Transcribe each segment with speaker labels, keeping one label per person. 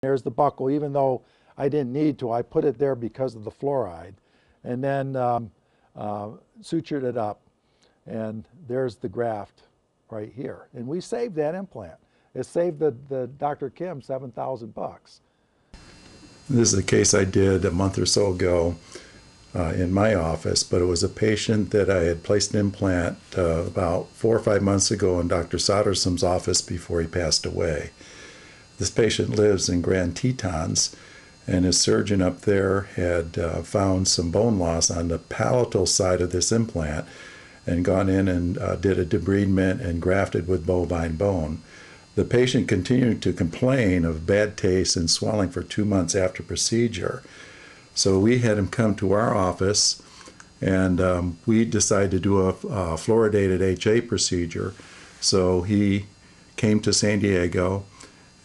Speaker 1: There's the buckle, even though I didn't need to. I put it there because of the fluoride, and then sutured it up. And there's the graft right here. And we saved that implant. It saved the Dr. Kim $7,000.
Speaker 2: This is a case I did a month or so ago in my office, but it was a patient that I had placed an implant about 4 or 5 months ago in Dr. Soderson's office before he passed away. This patient lives in Grand Tetons, and his surgeon up there had found some bone loss on the palatal side of this implant and gone in and did a debridement and grafted with bovine bone. The patient continued to complain of bad taste and swelling for 2 months after procedure. So we had him come to our office, and we decided to do a fluoridated HA procedure. So he came to San Diego,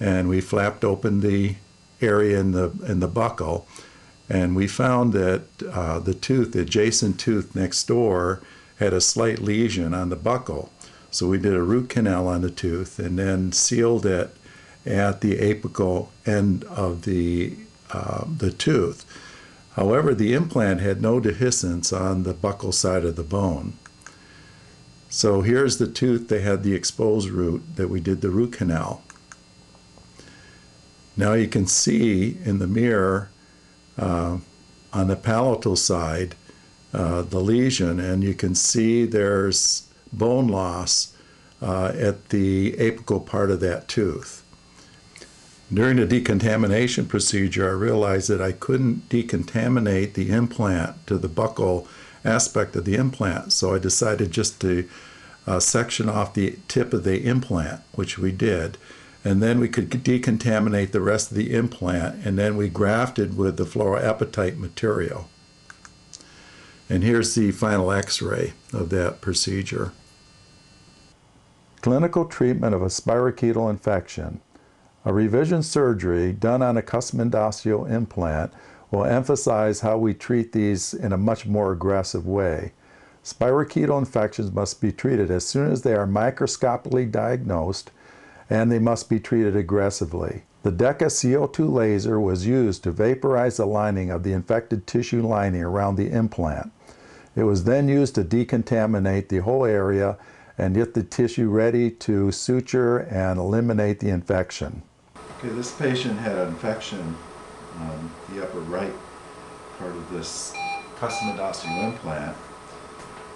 Speaker 2: and we flapped open the area in the buccal, and we found that the tooth, the adjacent tooth next door, had a slight lesion on the buccal. So we did a root canal on the tooth and then sealed it at the apical end of the tooth. However, the implant had no dehiscence on the buccal side of the bone. So here's the tooth. They had the exposed root that we did the root canal. Now you can see in the mirror on the palatal side the lesion, and you can see there's bone loss at the apical part of that tooth. During the decontamination procedure, I realized that I couldn't decontaminate the implant to the buccal aspect of the implant, so I decided just to section off the tip of the implant, which we did, and then we could decontaminate the rest of the implant, and then we grafted with the fluorapatite material. And here's the final x-ray of that procedure. Clinical treatment of a spirochetal infection. A revision surgery done on a custom endosteal implant will emphasize how we treat these in a much more aggressive way. Spirochetal infections must be treated as soon as they are microscopically diagnosed, and they must be treated aggressively. The DECA CO2 laser was used to vaporize the lining of the infected tissue lining around the implant. It was then used to decontaminate the whole area and get the tissue ready to suture and eliminate the infection. Okay, this patient had an infection on the upper right part of this custom endosteal implant,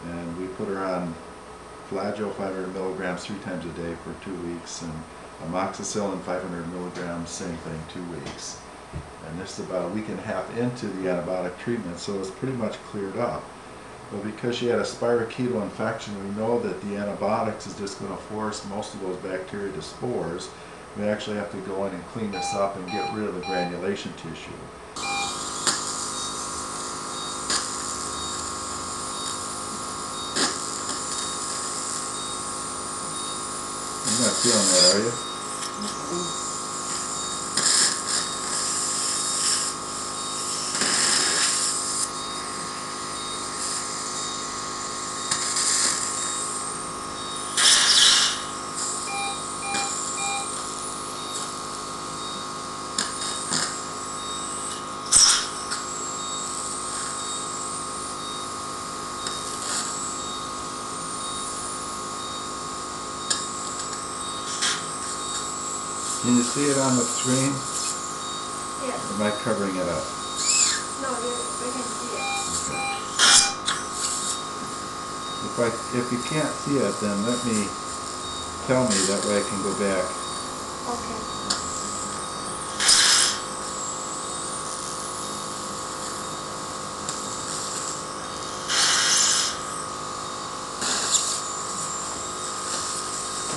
Speaker 2: and we put her on Flagyl 500 milligrams 3 times a day for 2 weeks, and amoxicillin 500 milligrams, same thing, 2 weeks. And this is about a week and a half into the antibiotic treatment, so it's pretty much cleared up. But because she had a spirochetal infection, we know that the antibiotics is just going to force most of those bacteria to spores. We actually have to go in and clean this up and get rid of the granulation tissue. You're not feeling that, are you? Can you see it on the screen?
Speaker 3: Yes.
Speaker 2: Or am I covering it up?
Speaker 3: No, we can see it.
Speaker 2: Okay. If you can't see it, then tell me, that way I can go back.
Speaker 3: Okay.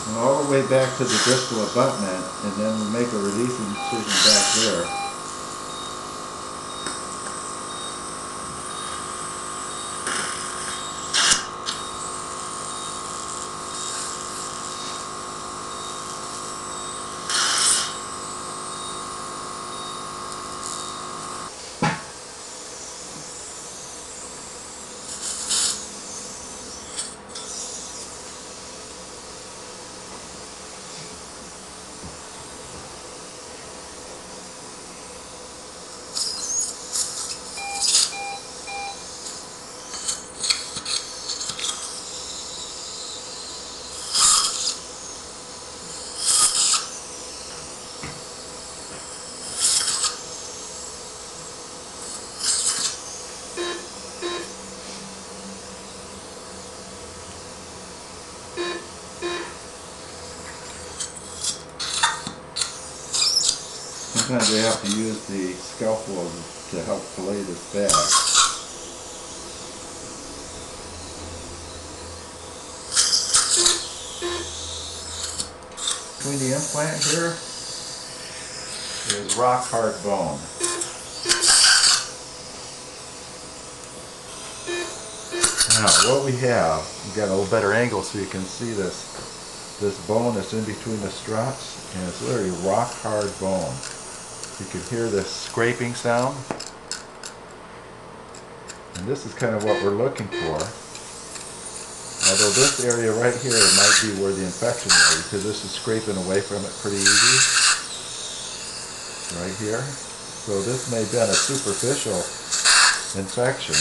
Speaker 2: And all the way back to the distal abutment, and then we make a releasing incision back there. Sometimes they have to use the scalpel to help fillet this back. Between the implant here is rock hard bone. Now what we have, we've got a little better angle so you can see this bone that's in between the struts, and it's literally rock hard bone. You can hear this scraping sound, and this is kind of what we're looking for. Although this area right here might be where the infection is, because this is scraping away from it pretty easy. Right here. So this may have been a superficial infection.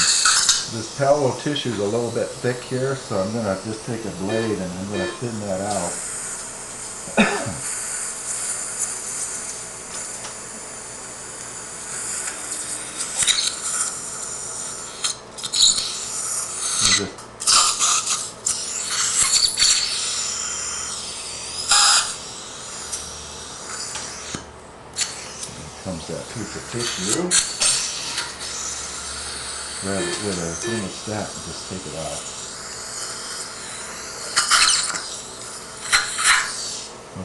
Speaker 2: This pallo tissue is a little bit thick here, so I'm going to just take a blade and I'm going to thin that out. Comes that piece of tissue. Grab it with a thermostat and just take it out.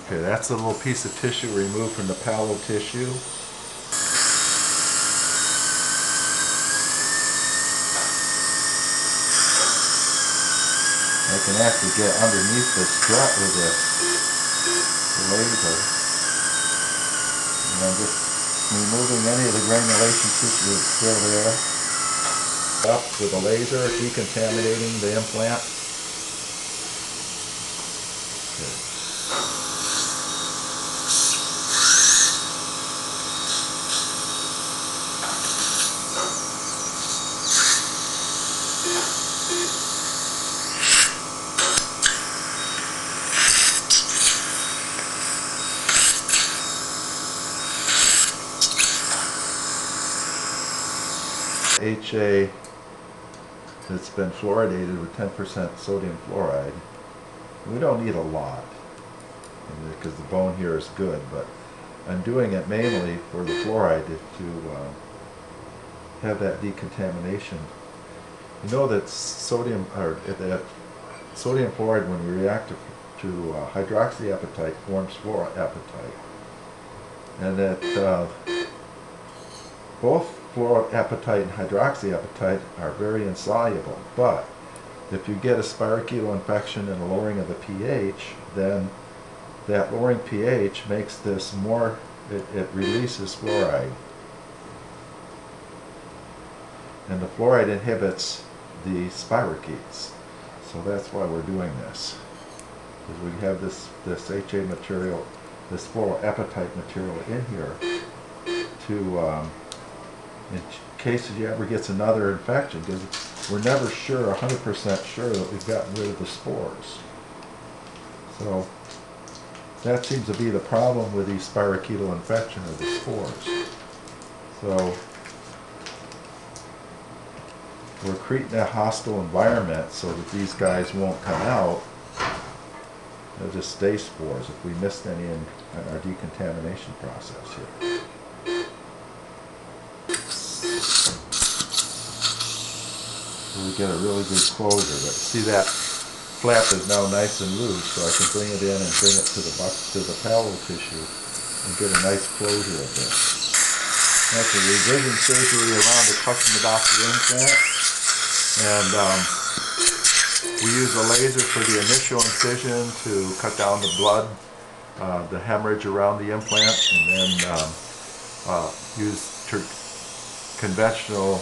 Speaker 2: Okay, that's a little piece of tissue removed from the pallo tissue. I can actually get underneath the strut with this laser. And I'm just removing any of the granulation tissue that's still there. Up with a laser, decontaminating the implant. Okay. HA that's been fluoridated with 10% sodium fluoride. We don't need a lot because the bone here is good, but I'm doing it mainly for the fluoride to have that decontamination. You know that sodium fluoride, when we react to hydroxyapatite, forms fluorapatite, and that both fluorapatite and hydroxyapatite are very insoluble, but if you get a spirochetal infection and a lowering of the pH, then that lowering pH makes this more, it releases fluoride. And the fluoride inhibits the spirochetes. So that's why we're doing this. Because we have this HA material, this fluorapatite material in here to in case you ever gets another infection, because we're never sure, 100% sure that we've gotten rid of the spores. So that seems to be the problem with these spirochetal infection of the spores. So we're creating a hostile environment so that these guys won't come out. They'll just stay spores if we missed any in our decontamination process here. We get a really good closure, but see that flap is now nice and loose, so I can bring it in and bring it to the pallo tissue and get a nice closure of this. That's a revision surgery around the custom adopted implant, and we use a laser for the initial incision to cut down the blood, the hemorrhage around the implant, and then use conventional